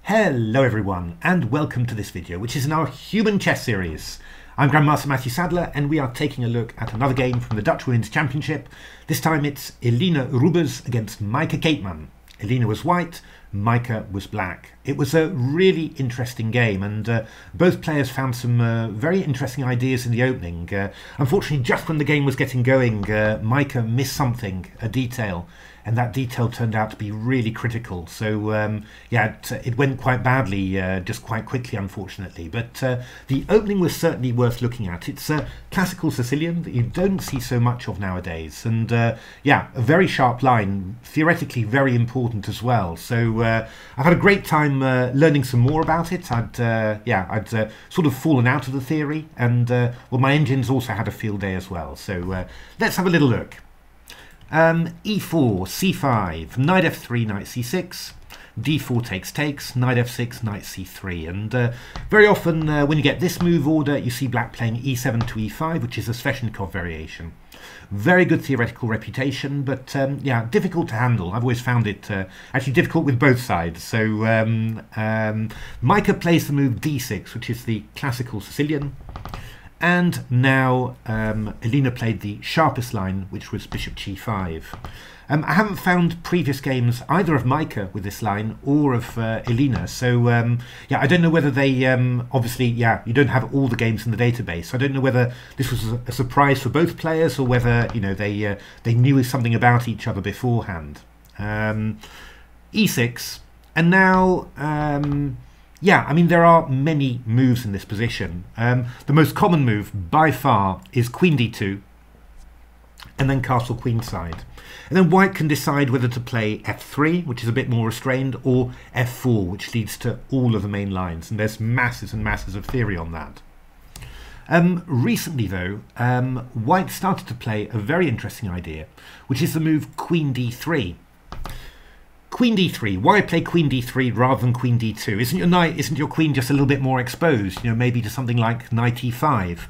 Hello everyone, and welcome to this video, which is in our Human Chess series. I'm Grandmaster Matthew Sadler, and we are taking a look at another game from the Dutch Women's Championship. This time it's Eline Roebers against Maaike Keetman. Eline was white, Maaike was black. It was a really interesting game, and both players found some very interesting ideas in the opening. Unfortunately, just when the game was getting going, Maaike missed something, a detail, and that detail turned out to be really critical. So yeah, it went quite badly, just quite quickly, unfortunately. But the opening was certainly worth looking at. It's a Classical Sicilian that you don't see so much of nowadays, and yeah, a very sharp line, theoretically very important as well. So I've had a great time learning some more about it. I'd sort of fallen out of the theory, and well, my engines also had a field day as well. So let's have a little look. E4, c5, knight f3, knight c6, d4 takes, knight f6, knight c3, and very often when you get this move order, you see black playing e7 to e5, which is a Sveshnikov variation. Very good theoretical reputation, but yeah, difficult to handle. I've always found it actually difficult with both sides. So Maaike plays the move d6, which is the Classical Sicilian. And now Eline played the sharpest line, which was bishop g5. I haven't found previous games either of Maaike with this line or of Eline, so yeah, I don't know whether they obviously, yeah, you don't have all the games in the database. So I don't know whether this was a surprise for both players or whether, you know, they knew something about each other beforehand. E6, and now yeah, I mean, there are many moves in this position. The most common move by far is queen d2 and then castle queenside. And then white can decide whether to play f3, which is a bit more restrained, or f4, which leads to all of the main lines. And there's masses and masses of theory on that. Recently, though, white started to play a very interesting idea, which is the move queen d3. Queen d3. Why play queen d3 rather than queen d2? Isn't your queen just a little bit more exposed? You know, maybe to something like knight e5.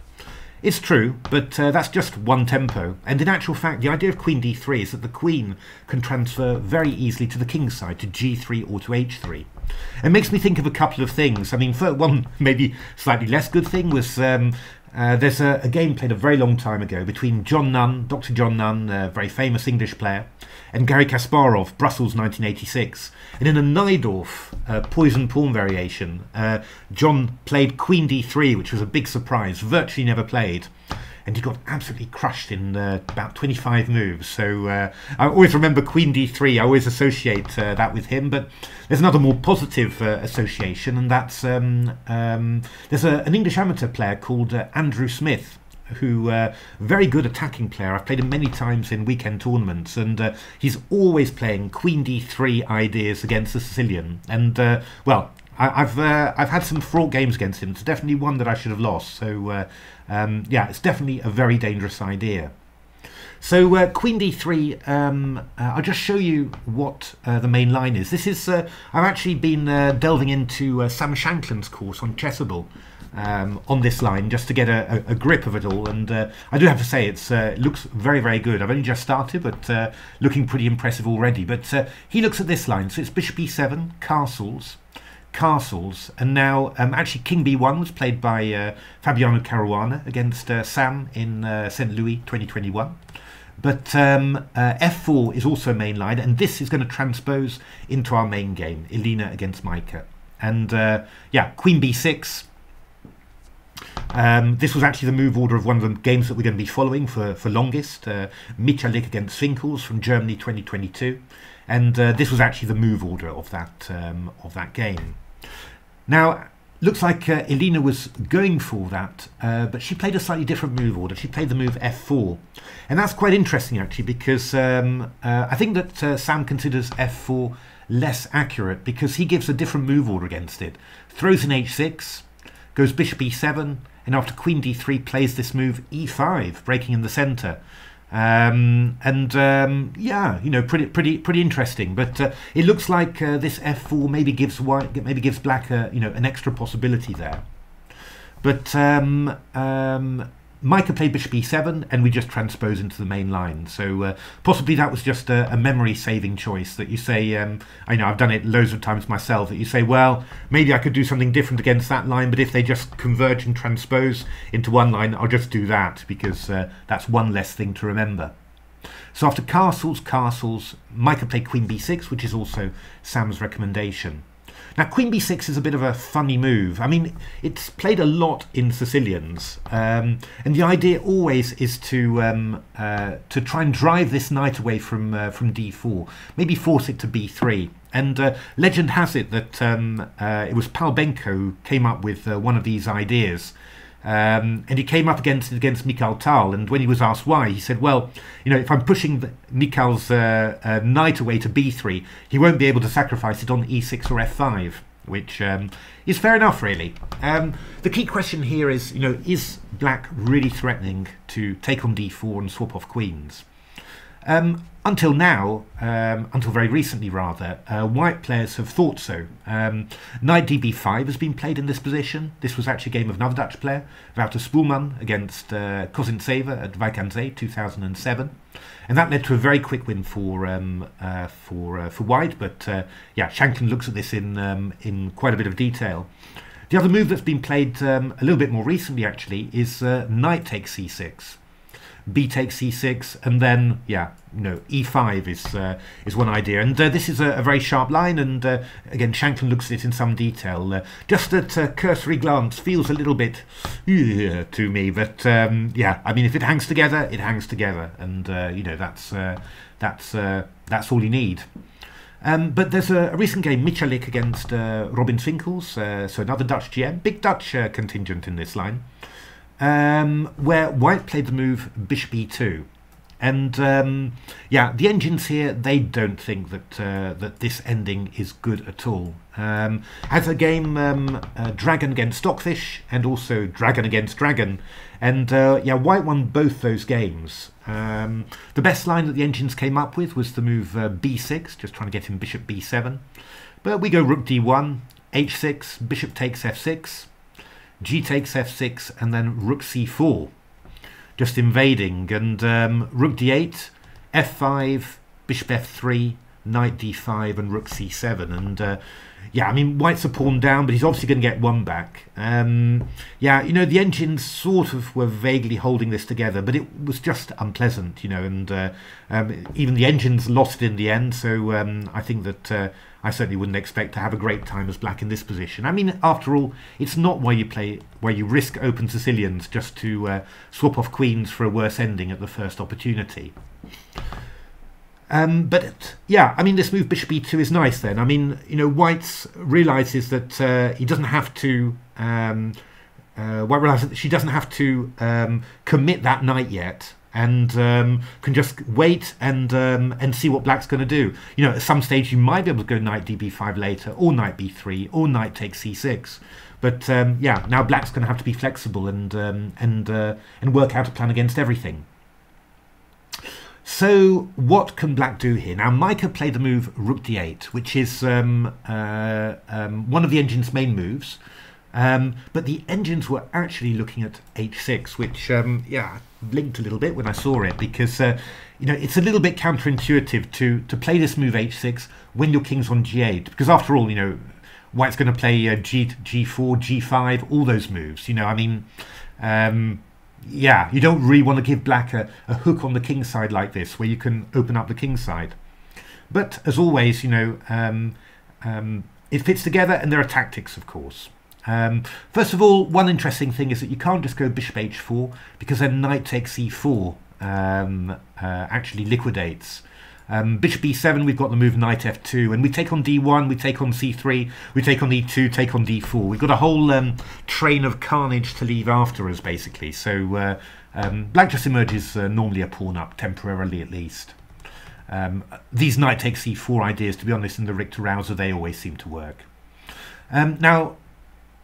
It's true, but that's just one tempo. And in actual fact, the idea of queen d3 is that the queen can transfer very easily to the king's side, to g3 or to h3. It makes me think of a couple of things. I mean, for one maybe slightly less good thing was there's a game played a very long time ago between John Nunn, Dr. John Nunn, a very famous English player, and Garry Kasparov, Brussels 1986. And in a Najdorf poison pawn variation, John played queen d3, which was a big surprise, virtually never played. And he got absolutely crushed in about 25 moves. So I always remember queen d3. I always associate that with him. But there's another more positive association, and that's there's an English amateur player called Andrew Smith, who very good attacking player. I've played him many times in weekend tournaments, and he's always playing queen d3 ideas against the Sicilian. And well, I've had some fraught games against him. It's definitely one that I should have lost. So yeah, it's definitely a very dangerous idea. So queen d3, I'll just show you what the main line is. This is I've actually been delving into Sam Shankland's course on Chessable on this line, just to get a grip of it all, and I do have to say it looks very, very good. I've only just started, but looking pretty impressive already. But he looks at this line, so it's bishop e7, castles, and now actually king b1 was played by Fabiano Caruana against Sam in St. Louis 2021. But f4 is also a main line, and this is going to transpose into our main game, Eline against Maaike. And yeah, queen b6. This was actually the move order of one of the games that we're going to be following for longest, Michalik against Finkels from Germany 2022, and this was actually the move order of that game. Now, looks like Eline was going for that, but she played a slightly different move order. She played the move f4, and that's quite interesting actually, because I think that Sam considers f4 less accurate because he gives a different move order against it. Throws in h6, goes bishop e7, and after queen d3 plays this move e5, breaking in the center. Yeah, you know, pretty interesting. But it looks like this f4 maybe gives black you know, an extra possibility there. But Maaike played bishop e7, and we just transpose into the main line. So possibly that was just a memory-saving choice that you say, I know I've done it loads of times myself, that you say, well, maybe I could do something different against that line, but if they just converge and transpose into one line, I'll just do that, because that's one less thing to remember. So after castles, Maaike played queen b6, which is also Sam's recommendation. Now, queen b6 is a bit of a funny move. I mean, it's played a lot in Sicilians, and the idea always is to try and drive this knight away from d4, maybe force it to b3. And legend has it that it was Palbenko who came up with one of these ideas. And he came up against Mikhail Tal, and when he was asked why, he said, well, you know, if I'm pushing Mikhail's knight away to b3, he won't be able to sacrifice it on e6 or f5, which is fair enough, really. The key question here is, you know, is black really threatening to take on d4 and swap off queens? Until now, until very recently rather, white players have thought so. Knight db5 has been played in this position. This was actually a game of another Dutch player, Wouter Spoelman, against Kosintseva at Wijk 2007, and that led to a very quick win for white. But yeah, Shanklin looks at this in quite a bit of detail. The other move that's been played a little bit more recently, actually, is knight takes c6. B takes c6, and then, yeah, you know, e5 is one idea, and this is a very sharp line, and again, Shanklin looks at it in some detail. Just at cursory glance, feels a little bit to me, but yeah, I mean, if it hangs together, it hangs together, and you know, that's all you need. But there's a recent game, Michalik against Robin Swinkels, so another Dutch GM, big Dutch contingent in this line. Where white played the move bishop e2, and yeah, the engines here, they don't think that that this ending is good at all. Has a game dragon against stockfish, and also dragon against dragon, and yeah, white won both those games. The best line that the engines came up with was the move b6, just trying to get in bishop b7, but we go rook d1, h6, bishop takes f6, g takes f6, and then rook c4, just invading, and rook d8, f5, bishop f3, knight d5, and rook c7, and yeah, I mean, white's a pawn down, but he's obviously going to get one back. Yeah, you know, the engines sort of were vaguely holding this together, but it was just unpleasant, you know, and even the engines lost it in the end, so I think that I certainly wouldn't expect to have a great time as black in this position. I mean, after all, it's not where you risk open Sicilians just to swap off queens for a worse ending at the first opportunity. But yeah, I mean, this move bishop e2 is nice then. I mean, you know, white realizes that he doesn't have to white realizes that she doesn't have to commit that knight yet, and can just wait and see what black's going to do. You know, at some stage you might be able to go knight db5 later, or knight b3, or knight takes c6. But yeah, now black's going to have to be flexible and work out a plan against everything. So what can black do here? Now, Maaike played the move rook d8, which is one of the engine's main moves. But the engines were actually looking at h6, which, yeah, blinked a little bit when I saw it, because, you know, it's a little bit counterintuitive to play this move h6 when your king's on g8, because after all, you know, white's going to play g4, g5, all those moves, you know, I mean, yeah, you don't really want to give black a hook on the king side like this, where you can open up the king side. But, as always, you know, it fits together, and there are tactics, of course. First of all, one interesting thing is that you can't just go bishop h4, because then knight takes e4 actually liquidates. Bishop e7, we've got the move knight f2, and we take on d1, we take on c3, we take on e2, take on d4. We've got a whole train of carnage to leave after us, basically. So black just emerges normally a pawn up, temporarily at least. These knight takes e4 ideas, to be honest, in the Richter Rouser, they always seem to work. Now,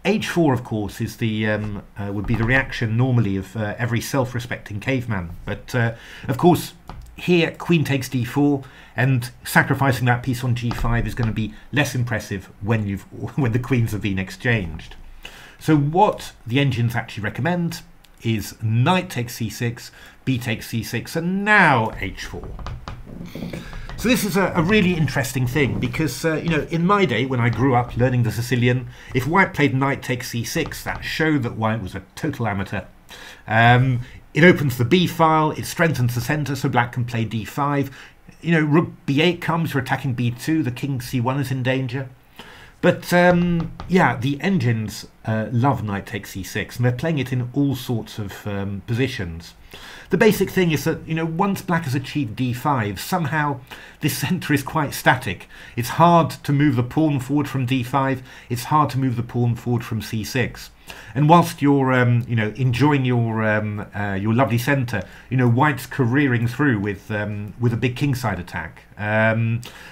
h4, of course, is the would be the reaction normally of every self-respecting caveman. But of course, here queen takes d4, and sacrificing that piece on g5 is going to be less impressive when the queens have been exchanged. So what the engines actually recommend is knight takes c6, b takes c6, and now h4. So this is a really interesting thing because, you know, in my day when I grew up learning the Sicilian, if white played knight takes c6, that showed that white was a total amateur. It opens the b file, it strengthens the centre so black can play d5. You know, rook b8 comes, you're attacking b2, the king c1 is in danger. But, yeah, the engines love knight takes c6, and they're playing it in all sorts of positions. The basic thing is that, you know, once black has achieved d5, somehow this centre is quite static. It's hard to move the pawn forward from d5, it's hard to move the pawn forward from c6. And whilst you're, you know, enjoying your lovely centre, you know, white's careering through with a big kingside attack.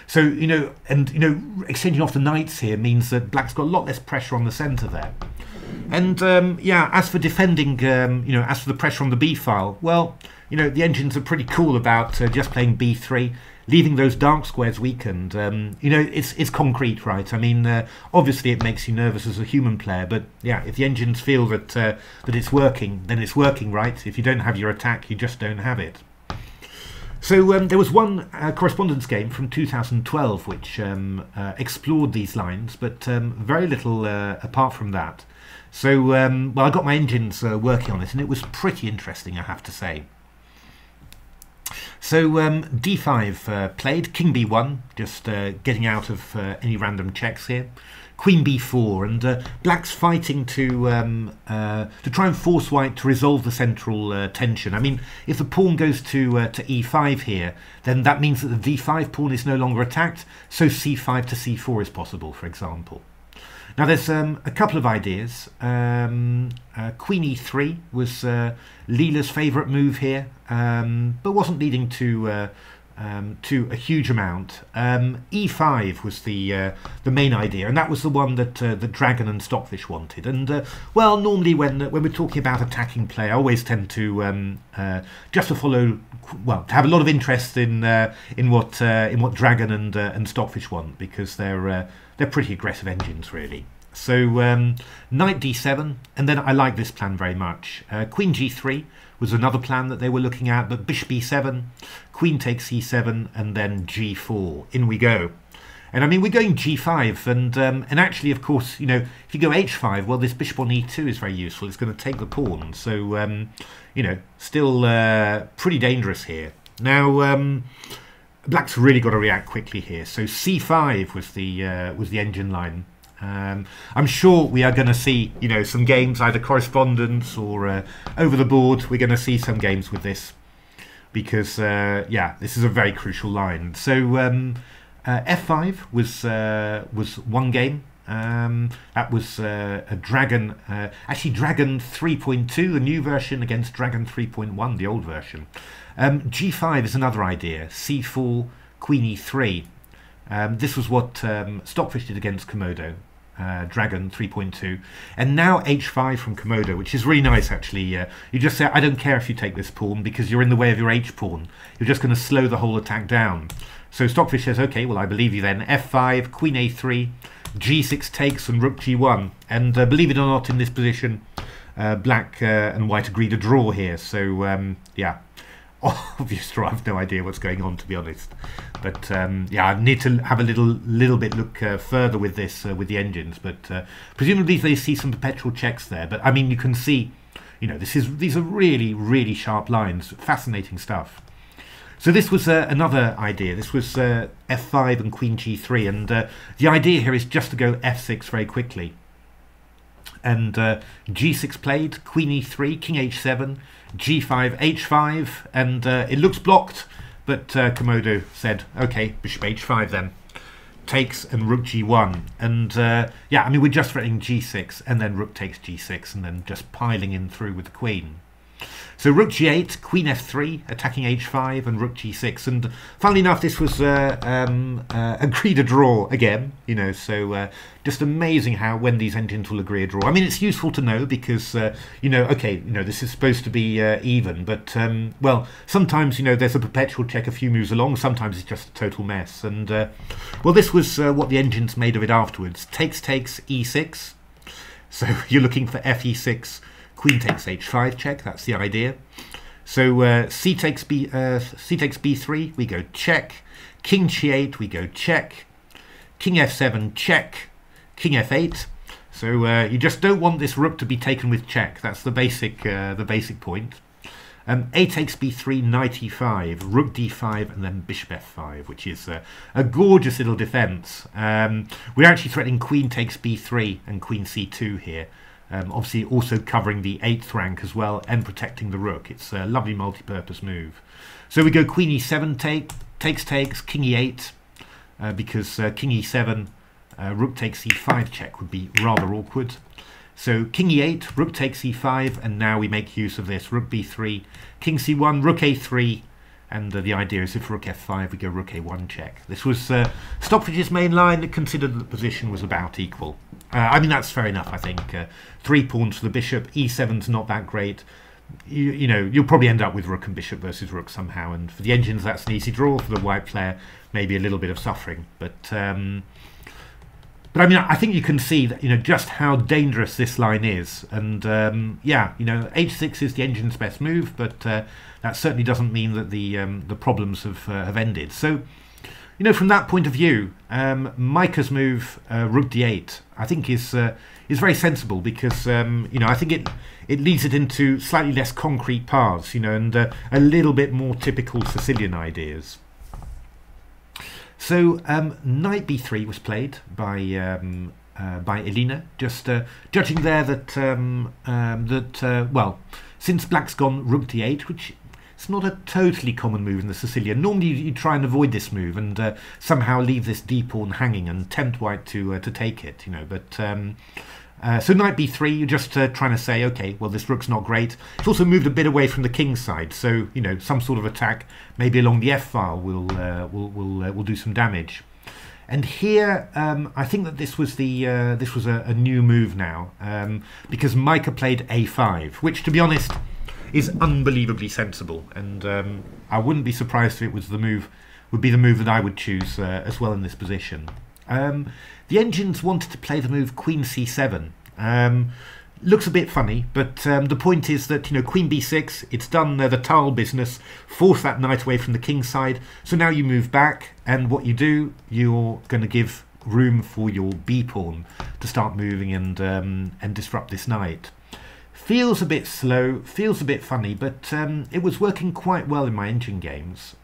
So, you know, and, you know, exchanging off the knights here means that black's got a lot less pressure on the centre there. And, yeah, as for defending, you know, as for the pressure on the b file, well, you know, the engines are pretty cool about just playing b3, leaving those dark squares weakened. You know, it's concrete, right? I mean, obviously it makes you nervous as a human player, but yeah, if the engines feel that that it's working, then it's working, right? If you don't have your attack, you just don't have it. So there was one correspondence game from 2012 which explored these lines, but very little apart from that. So, well, I got my engines working on it, and it was pretty interesting, I have to say. So d5 played, king b1, just getting out of any random checks here. Queen b4, and black's fighting to try and force white to resolve the central tension. I mean, if the pawn goes to e5 here, then that means that the d5 pawn is no longer attacked, so c5 to c4 is possible, for example. Now there's a couple of ideas. Queen e3 was Leela's favourite move here, but wasn't leading to a huge amount. E5 was the main idea, and that was the one that the Dragon and Stockfish wanted. And well, normally when we're talking about attacking play, I always tend to just to follow, well, to have a lot of interest in what Dragon and Stockfish want, because they're pretty aggressive engines, really. So knight d7, and then I like this plan very much. Queen g3 was another plan that they were looking at, but bishop e7, queen takes e7, and then g4. In we go. And I mean, we're going g5, and actually, of course, you know, if you go h5, well, this bishop on e2 is very useful. It's going to take the pawn. So, you know, still pretty dangerous here. Now, black's really got to react quickly here. So c5 was the engine line. I'm sure we are going to see, you know, some games, either correspondence or over the board. We're going to see some games with this because, yeah, this is a very crucial line. So f5 was one game. That was a Dragon, actually Dragon 3.2, the new version, against Dragon 3.1, the old version. G5 is another idea. C4, Queen E3. This was what Stockfish did against Komodo, Dragon 3.2. And now H5 from Komodo, which is really nice, actually. You just say, I don't care if you take this pawn because you're in the way of your H pawn. You're just going to slow the whole attack down. So Stockfish says, okay, well, I believe you then. F5, Queen A3, G6 takes, and Rook G1. And believe it or not, in this position, black and white agreed a draw here. So, yeah. Obvious draw. I've no idea what's going on, to be honest. But yeah, I need to have a little bit look further with this with the engines. But presumably they see some perpetual checks there. But I mean, you can see, you know, these are really sharp lines. Fascinating stuff. So this was another idea. This was f5 and Queen g3, and the idea here is just to go f6 very quickly. And g6 played, Queen e3, King h7, g5, h5, and it looks blocked, but Komodo said, okay, bishop h5 then. Takes and rook g1, and yeah, I mean, we're just threatening g6, and then rook takes g6, and then just piling in through with the queen. So rook g8, queen f3, attacking h5, and rook g6. And funnily enough, this was agreed a draw again, you know, so just amazing how when these engines will agree a draw. I mean, it's useful to know because, you know, okay, you know, this is supposed to be even, but, well, sometimes, you know, there's a perpetual check a few moves along, sometimes it's just a total mess. And, well, this was what the engines made of it afterwards. Takes, e6. So you're looking for fe6, queen takes h5 check. That's the idea. So c takes b3, we go check. King g8, we go check. King f7 check. King f8. So you just don't want this rook to be taken with check. That's the basic point. A takes b3, knight e5, rook d5, and then bishop f5, which is a gorgeous little defense. We're actually threatening queen takes b3 and queen c2 here. Obviously also covering the 8th rank as well and protecting the rook. It's a lovely multi-purpose move. So we go queen e7 takes, king e8, because king e7, rook takes e5 check would be rather awkward. So king e8, rook takes e5, and now we make use of this. Rook b3, king c1, rook a3, and the idea is if rook f5, we go rook a1 check. This was Stockbridge's main line that considered that the position was about equal. I mean, that's fair enough, I think. 3 pawns for the bishop, e7's not that great. You know, you'll probably end up with rook and bishop versus rook somehow, and for the engines that's an easy draw. For the white player, maybe a little bit of suffering. But I mean, I think you can see that, you know, just how dangerous this line is. And yeah, you know, h6 is the engine's best move, but that certainly doesn't mean that the problems have ended. So, you know, from that point of view, Maaike's move, rook d8, I think is very sensible because you know, I think it leads it into slightly less concrete paths, you know, and a little bit more typical Sicilian ideas. So knight b3 was played by Eline, just judging there that well, since black's gone rook d8, which it's not a totally common move in the Sicilian. Normally you try and avoid this move and somehow leave this d pawn hanging and tempt white to take it, you know. But so knight b3, you're just trying to say, okay, well, this rook's not great. It's also moved a bit away from the king's side, so you know, some sort of attack maybe along the f-file will do some damage. And here, I think that this was a new move now, because Maaike played a5, which, to be honest, is unbelievably sensible, and I wouldn't be surprised if it was would be the move that I would choose as well in this position. The engines wanted to play the move queen c7. Looks a bit funny, but the point is that, you know, queen b6, it's done the tile business, force that knight away from the king's side. So now you move back, and what you do, you're going to give room for your b pawn to start moving and disrupt this knight. Feels a bit slow, feels a bit funny, but it was working quite well in my engine games.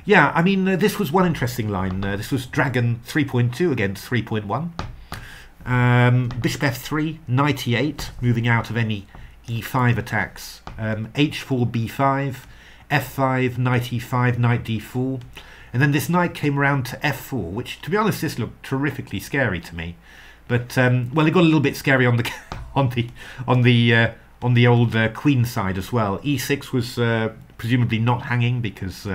Yeah, I mean, this was one interesting line. This was Dragon 3.2 against 3.1. Bishop f3, knight e8, moving out of any e5 attacks. h4, b5, f5, knight e5, knight d4. And then this knight came around to f4, which, to be honest, this looked terrifically scary to me. But well, it got a little bit scary on the old queen side as well. e6 was presumably not hanging because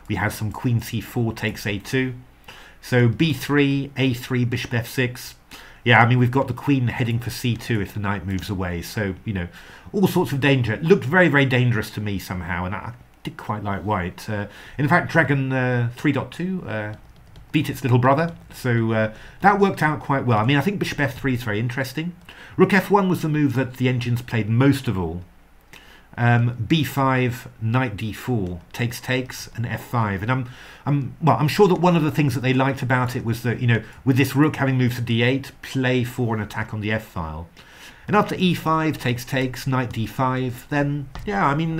we had some queen c4 takes a2. So b3, a3, bishop f6. Yeah, I mean, we've got the queen heading for c2 if the knight moves away. So, you know, all sorts of danger. It looked very, very dangerous to me somehow, and I did quite like white. In fact, Dragon 3.2 beat its little brother, so that worked out quite well. I mean, I think bishop f3 is very interesting. Rook f1 was the move that the engines played most of all. b5, knight d4, takes, and f5. And I'm sure that one of the things that they liked about it was that, you know, with this rook having moved to d8, play for an attack on the f-file. And after e5, takes, knight d5, then, yeah, I mean,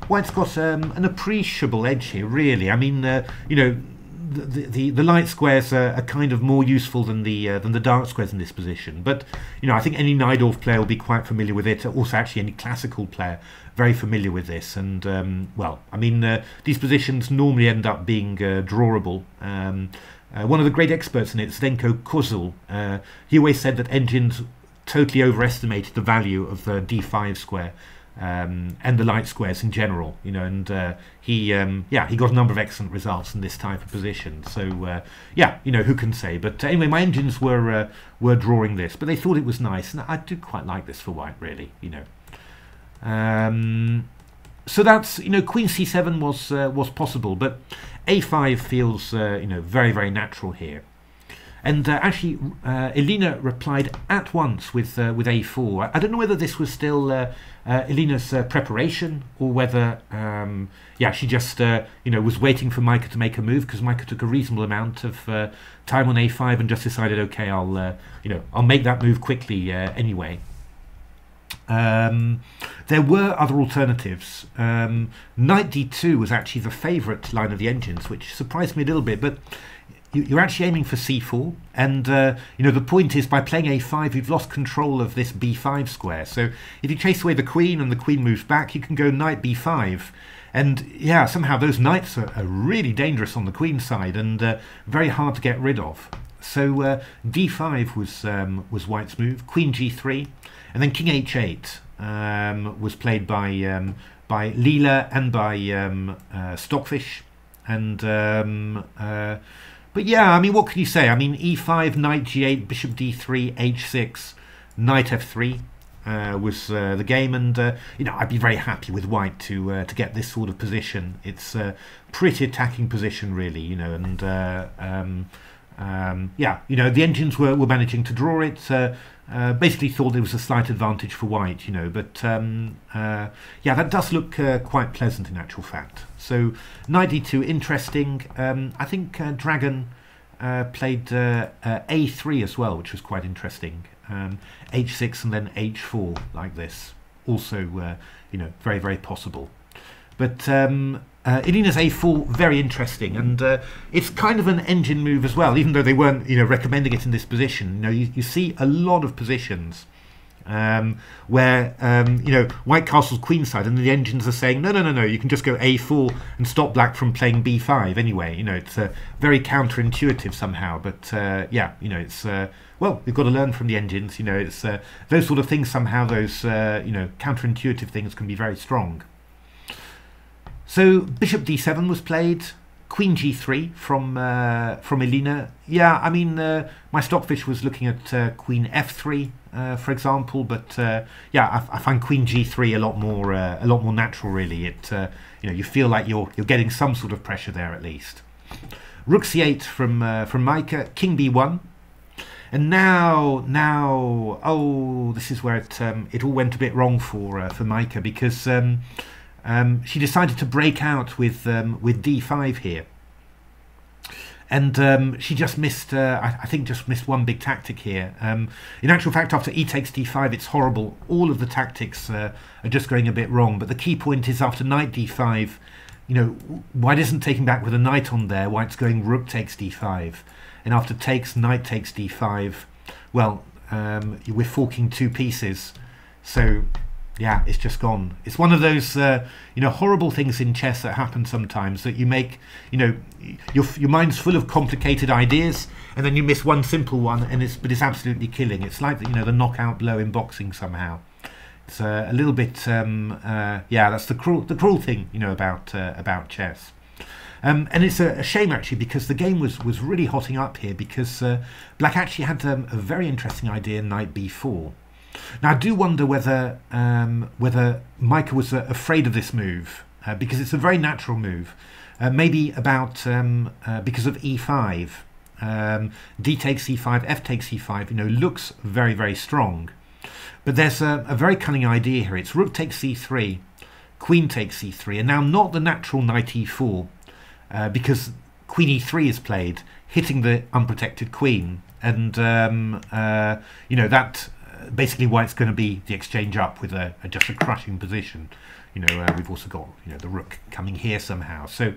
white's got an appreciable edge here, really. I mean, you know, the light squares are kind of more useful than the dark squares in this position. But, you know, I think any Najdorf player will be quite familiar with it. Also, actually, any classical player very familiar with this. And well, I mean, these positions normally end up being drawable. One of the great experts in it, Zdenko Kozul, he always said that engines totally overestimated the value of the d5 square. And the light squares in general, you know, and he got a number of excellent results in this type of position. So yeah, you know, who can say? But anyway, my engines were drawing this, but they thought it was nice, and I do quite like this for white, really, you know. So that's, you know, queen c7 was possible, but a5 feels you know, very, very natural here. And actually, Eline replied at once with a4. I don't know whether this was still Eline's preparation, or whether yeah, she just was waiting for Maaike to make a move, because Maaike took a reasonable amount of time on a5 and just decided, okay, I'll make that move quickly anyway. There were other alternatives. Knight d2 was actually the favourite line of the Engines, which surprised me a little bit, but you're actually aiming for c4, and the point is, by playing a5 you've lost control of this b5 square. So if you chase away the queen and the queen moves back, you can go knight b5, and yeah, somehow those knights are really dangerous on the queen side, and very hard to get rid of. So d5 was White's move, queen g3, and then king h8 was played by Leela and by Stockfish, and but yeah, I mean, what can you say? I mean, e5, knight g8, bishop d3, h6, knight f3 was the game, and I'd be very happy with White to get this sort of position. It's a pretty attacking position, really, and yeah, the Engines were managing to draw it. Basically thought there was a slight advantage for White, but yeah, that does look quite pleasant in actual fact. So knight d2, interesting. I think Dragon played a3 as well, which was quite interesting. h6 and then h4 like this, also very, very possible. But Eline's a4, very interesting, and it's kind of an Engine move as well, even though they weren't recommending it in this position. You see a lot of positions where White castles queenside, and the Engines are saying no, you can just go a4 and stop Black from playing b5 anyway. It's very counterintuitive somehow, but yeah, it's well, we've got to learn from the Engines. It's those sort of things, somehow those counterintuitive things can be very strong. So bishop d7 was played, queen g3 from Eline. Yeah, I mean, my Stockfish was looking at queen f3, for example, but yeah, I find queen g3 a lot more natural, really. It you feel like you're getting some sort of pressure there at least. Rook c8 from Maaike, king b1, and now oh, this is where it all went a bit wrong for Maaike, because she decided to break out with d5 here, and she just missed, I think, just missed one big tactic here. In actual fact, after e takes d5, it's horrible. All of the tactics are just going a bit wrong. But the key point is, after knight d5, White isn't taking back with a knight on there. White's going rook takes d5, and after takes, knight takes d5. Well, we're forking two pieces, so yeah, it's just gone. It's one of those horrible things in chess that happen sometimes, that you make your mind's full of complicated ideas, and then you miss one simple one, and it's absolutely killing. It's like the knockout blow in boxing somehow. It's a little bit yeah, that's the cruel thing about chess. And it's a shame, actually, because the game was really hotting up here, because Black actually had a very interesting idea, knight b4. Now, I do wonder whether Maaike was afraid of this move, because it's a very natural move. Maybe about because of e5, d takes e5, f takes e5. Looks very, very strong. But there's a very cunning idea here. It's rook takes c3, queen takes c3, and now not the natural knight e4, because queen e3 is played, hitting the unprotected queen, and that. Basically, White's going to be the exchange up with just a crushing position. We've also got the rook coming here somehow. So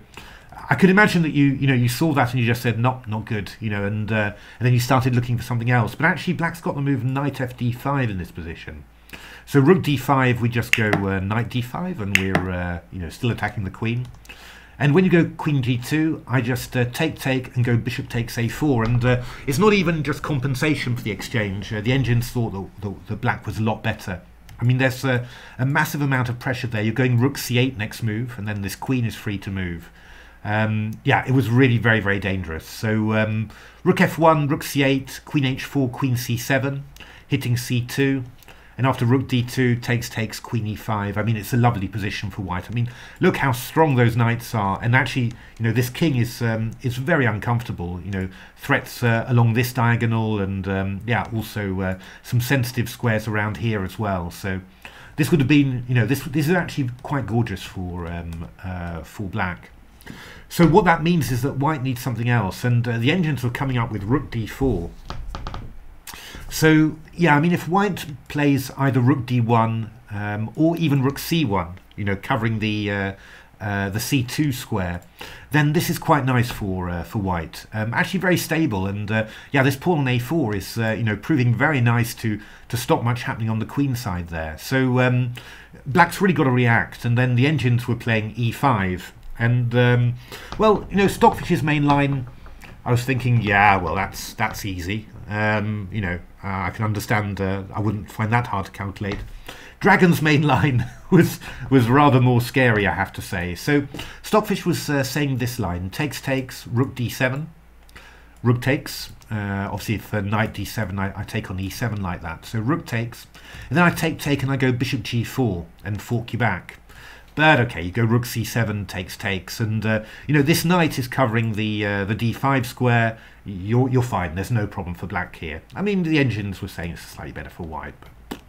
I could imagine that you saw that and you just said not good, and then you started looking for something else. But actually, Black's got the move knight fd5 in this position. So rook d5, we just go knight d5, and we're still attacking the queen. And when you go queen g2, I just take and go bishop takes a4, and it's not even just compensation for the exchange. The Engines thought that Black was a lot better. I mean, there's a massive amount of pressure there. You're going rook c8 next move, and then this queen is free to move. Yeah, it was really very, very dangerous. So rook f1, rook c8, queen h4, queen c7, hitting c2. And after rook d2, takes queen e5. I mean, it's a lovely position for white. I mean, look how strong those knights are. And actually, you know, this king is very uncomfortable. You know, threats along this diagonal, and yeah, also some sensitive squares around here as well. So this would have been, you know, this is actually quite gorgeous for black. So what that means is that white needs something else, and the engines were coming up with rook d4. So yeah, I mean, if white plays either rook d1 or even rook c1, you know, covering the c2 square, then this is quite nice for white. Actually very stable, and yeah, this pawn on a4 is you know, proving very nice to stop much happening on the queen side there. So black's really got to react, and then the engines were playing e5, and well, you know, Stockfish's main line, I was thinking, yeah, well, that's easy. You know, I can understand. I wouldn't find that hard to calculate. Dragon's main line was rather more scary, I have to say. So Stockfish was saying this line: takes, rook d7, rook takes. Obviously, if knight d7, I take on e7 like that. So rook takes, and then I take, and I go bishop g4 and fork you back. But okay, you go rook c7, takes, and you know, this knight is covering the d5 square. You're fine. There's no problem for black here. I mean, the engines were saying it's slightly better for white, but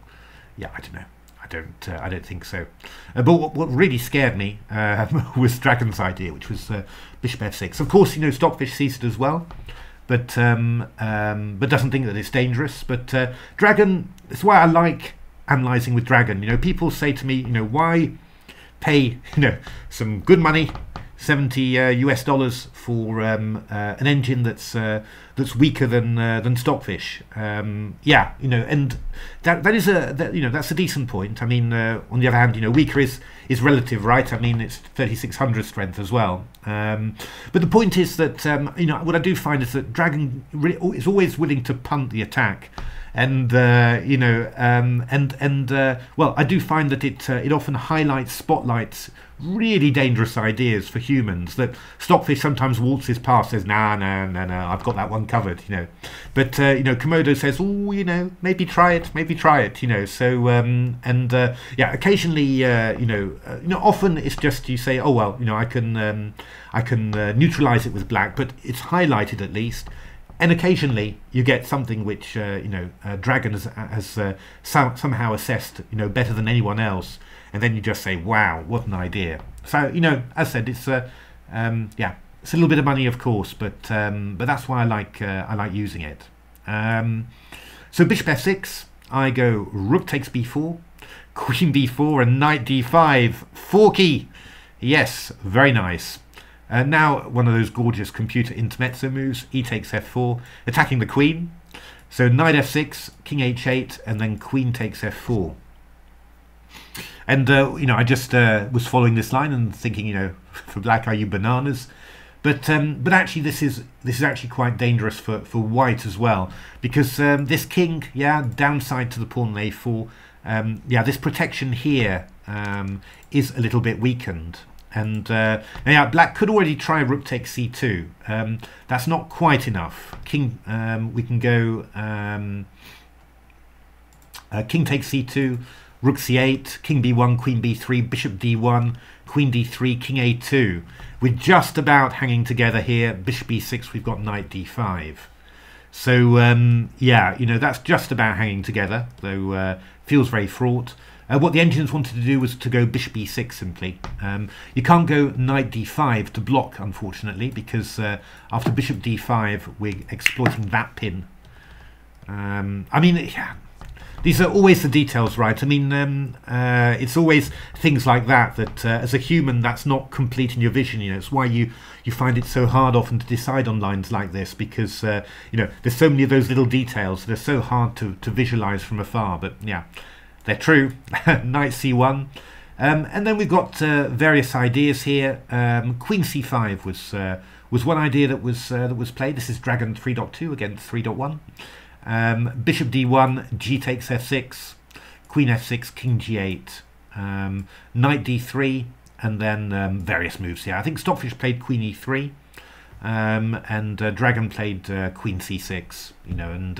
yeah, I don't know. I don't think so. But what really scared me was Dragon's idea, which was bishop f6. Of course, you know, Stockfish sees it as well, but doesn't think that it's dangerous. But Dragon, that's why I like analysing with Dragon. You know, people say to me, you know, why pay, you know, some good money, $70 US for an engine that's weaker than Stockfish. Yeah, you know, and that is you know, that's a decent point. I mean, on the other hand, you know, weaker is relative, right? I mean, it's 3600 strength as well. But the point is that you know, what I do find is that Dragon is always willing to punt the attack. And you know, well, I do find that it often spotlights really dangerous ideas for humans that Stockfish sometimes waltzes past, says, no, I've got that one covered, you know. But you know, Komodo says, oh, you know, maybe try it, you know. So yeah, occasionally, you know, often it's just you say, oh well, you know, I can neutralize it with black, but it's highlighted at least. And occasionally you get something which you know, Dragon has somehow assessed, you know, better than anyone else, and then you just say, wow, what an idea. So, you know, as I said, it's yeah, it's a little bit of money, of course, but that's why I like using it. So bishop f6, I go rook takes b4, queen b4, and knight d5. Forky, yes, very nice. Now one of those gorgeous computer intermezzo moves, e takes f4, attacking the queen. So knight f6, king h8, and then queen takes f4. And you know, I just was following this line and thinking, you know, for black, are you bananas? But actually, this is actually quite dangerous for white as well, because this king, yeah, downside to the pawn on a4, yeah, this protection here is a little bit weakened. And yeah, black could already try rook takes c2. That's not quite enough. King, we can go king takes c2, rook c8, king b1, queen b3, bishop d1, queen d3, king a2. We're just about hanging together here. Bishop b6, we've got knight d5. So yeah, you know, that's just about hanging together, though feels very fraught. What the engines wanted to do was to go bishop e6 simply. You can't go knight d5 to block, unfortunately, because after bishop d5 we're exploiting that pin. I mean, yeah, these are always the details, right? I mean, it's always things like that as a human, that's not complete in your vision. You know, it's why you find it so hard often to decide on lines like this, because you know, there's so many of those little details that are so hard to visualize from afar. But yeah, they're true. Knight c1, and then we've got various ideas here. Queen c5 was one idea that was played. This is Dragon 3.2 against 3.1. Bishop d1, g takes f6, queen f6, king g8, knight d3, and then various moves here. I think Stockfish played queen e3. and Dragon played Queen C6, you know, and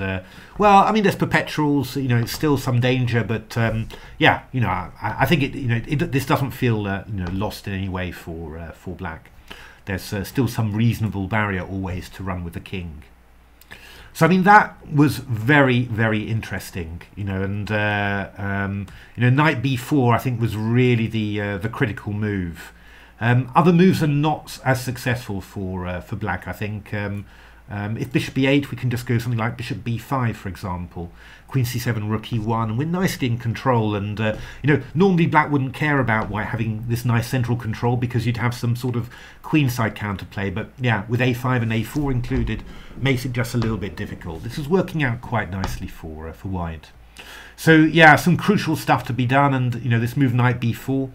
well, I mean, there's perpetuals, you know, it's still some danger, but yeah, you know, I think it, you know, this doesn't feel you know, lost in any way for black. There's still some reasonable barrier always to run with the king. So I mean, that was very, very interesting, you know, and you know, knight b4 I think was really the critical move. Other moves are not as successful for black. I think if bishop b8, we can just go something like bishop b5, for example. Queen c7, rook e1, and we're nicely in control. And you know, normally black wouldn't care about white having this nice central control because you'd have some sort of queenside counterplay. But yeah, with a5 and a4 included, makes it just a little bit difficult. This is working out quite nicely for white. So yeah, some crucial stuff to be done, and you know, this move knight b4.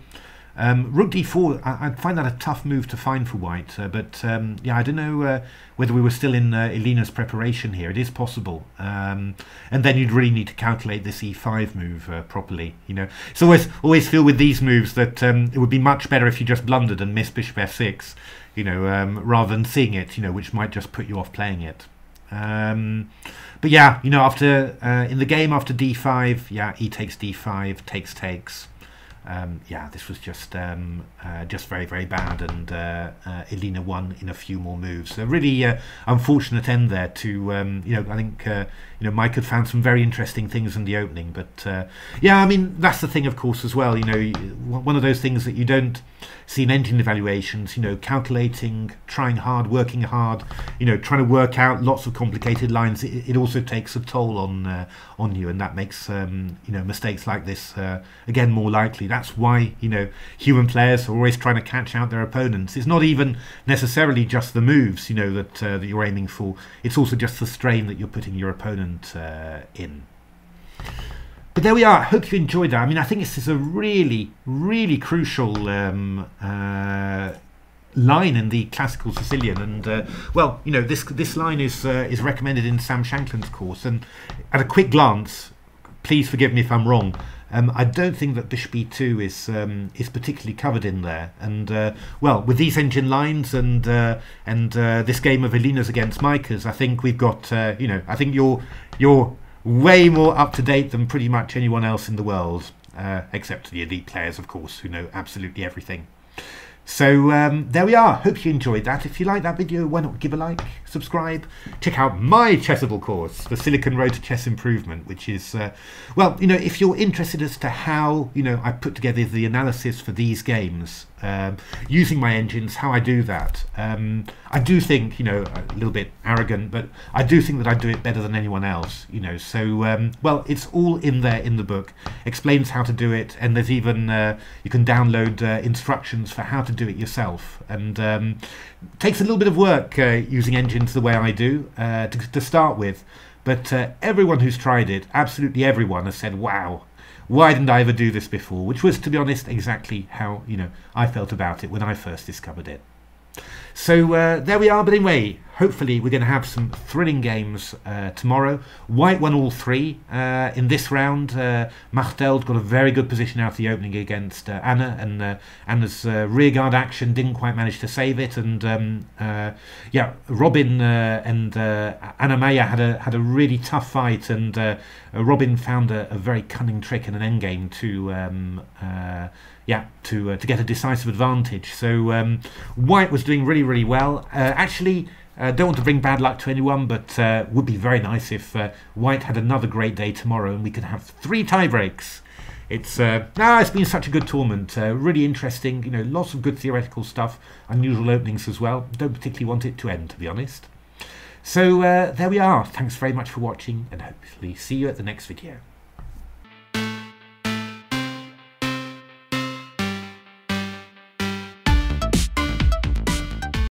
Rook d4, I'd find that a tough move to find for white, but yeah, I don't know whether we were still in Eline's preparation here. It is possible, and then you'd really need to calculate this e5 move properly. You know, it's always feel with these moves that it would be much better if you just blundered and missed bishop f6, you know, rather than seeing it, you know, which might just put you off playing it. But yeah, you know, after in the game after d5, yeah, e takes d5, takes. Yeah, this was just very, very bad, and Eline won in a few more moves. A really unfortunate end there to, you know, I think, you know, Mike had found some very interesting things in the opening, but yeah, I mean, that's the thing, of course, as well, you know, one of those things that you don't see in engine evaluations, you know, calculating, trying hard, working hard, you know, trying to work out lots of complicated lines. It also takes a toll on you, and that makes, you know, mistakes like this, again, more likely. That's why, you know, human players are always trying to catch out their opponents. It's not even necessarily just the moves, you know, that you're aiming for. It's also just the strain that you're putting your opponent in. But there we are. I hope you enjoyed that. I mean, I think this is a really, really crucial line in the Classical Sicilian, and well, you know, this line is recommended in Sam Shankland's course, and at a quick glance, please forgive me if I'm wrong, I don't think that bishop e2 is particularly covered in there, and well, with these engine lines and this game of Eline's against Maaike's, I think we've got you know, I think you're way more up to date than pretty much anyone else in the world, except the elite players, of course, who know absolutely everything. So there we are. Hope you enjoyed that. If you like that video, why not give a like, subscribe, check out my Chessable course, the Silicon Road to Chess Improvement, which is, well, you know, if you're interested as to how, you know, I put together the analysis for these games, using my engines, how I do that. I do think, you know, a little bit arrogant, but I do think that I do it better than anyone else, you know. So, well, it's all in there in the book, explains how to do it, and there's even, you can download instructions for how to do it yourself. And takes a little bit of work using engines the way I do to start with, but everyone who's tried it, absolutely everyone, has said, wow, why didn't I ever do this before? Which was, to be honest, exactly how, you know, I felt about it when I first discovered it. So there we are. But anyway, hopefully we're going to have some thrilling games tomorrow. White won all three in this round. Machteld got a very good position out of the opening against Anna, and Anna's rearguard action didn't quite manage to save it. And yeah, Robin and Anna Maya had a really tough fight, and Robin found a very cunning trick in an endgame to yeah, to get a decisive advantage. So White was doing really, really well. Actually, don't want to bring bad luck to anyone, but would be very nice if White had another great day tomorrow and we could have 3 tie breaks. It's it's been such a good tournament, really interesting. You know, lots of good theoretical stuff, unusual openings as well. Don't particularly want it to end, to be honest. So there we are. Thanks very much for watching, and hopefully see you at the next video.